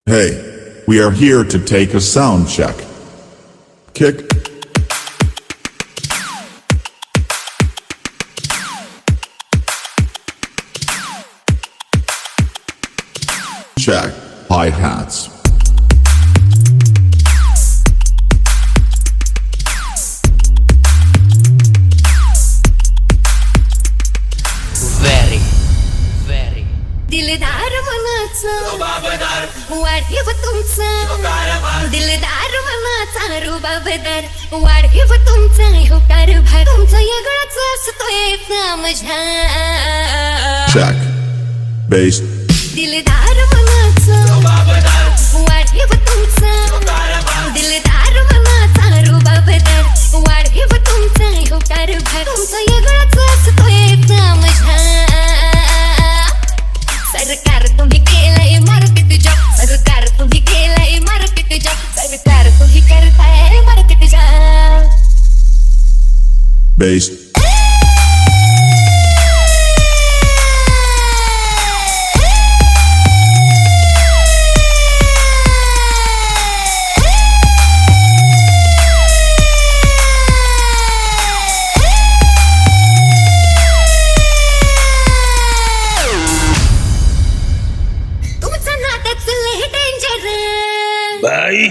Hey, we are here to take a sound check. Kick. Check. Hi-hats. Very, very. दिलदार मनाचं वाढीव तुमचं दिलदार मनाचा रुबाबदार वाढीव तुमचा होकार भार तुमचं वेगळंच असतोय माझ्या Check. Bass. दिलदार मनाचं वाढीव तुमचं दिलदार मनाचा रुबाबदार वाढीव तुमचा होकार भार तुमचं वेगळंच असतोय माझ्या सरकार तुम्ही केलंय मार्केट जॉब सरकार तुम्ही केलंय मार्केट जॉब सरकार तुम्ही करताय मार्केट जॉब Bass. तुमचं नात्याचं लय डेंजर बाई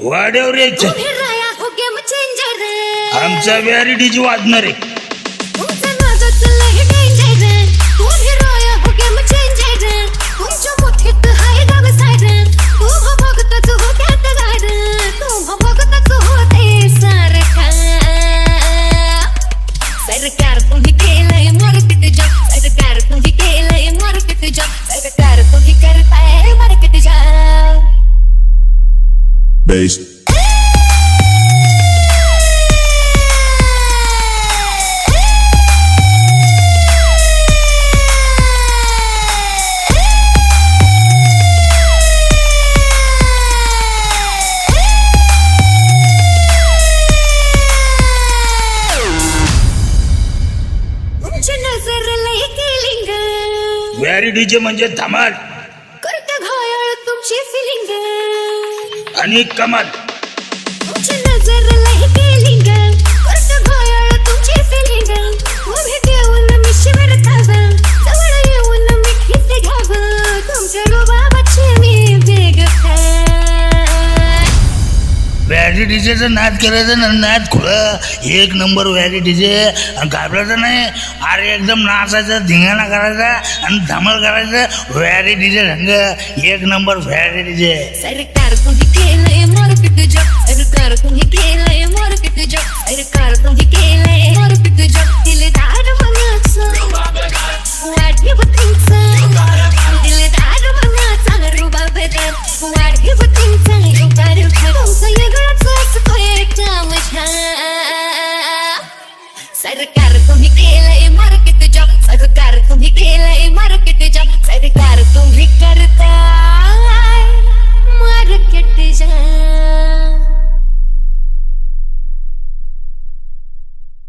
वाड्यावर यायचं तुम्ही राया हो गेम चेंजर आमचा व्हॅलिडीची वाजणार आहे. तुमचं नात्याचं लय डेंजर तुम्ही राया हो गेम चेंजर तुमच्या मोठीत हाय गाव सार तू बघतच होत्यात गार तू बघतच होते सरकार सरकार तुम्ही केलंय मार्केट जॉब सरकार तुम्ही केलंय मार्केट जॉब सरकार तुम्ही करताय मार्केट जॉब Bass. तुमची नजर लय केलिंग व्हॅलिडीचे म्हणजे धमाल करते घायल तुमची फिलिंग आणि कमाल. तुमची नजर लय केलिंग करते घायल तुमची फिलिंग तुम्ही देऊन मी शिवर खाव जवळ येऊन मी खिसे घ्याव तुमच्या रुबाबाची मी वेग व्हॅलिडीचे जर नाद करायचं ना नाद खुळं एक नंबर व्हॅलिडीचे घाबरायचं नाही. अरे एकदम नाचायचं धिंगाणा करायचा आणि धमाल करायचं व्हॅलिडीचे ढंग एक नंबर व्हॅलिडीचे. सरकार तुम्ही केलंय मार्केट जॉब सरकार तुम्ही केलंय मार्केट जॉब सरकार तुम्ही केलंय मार्केट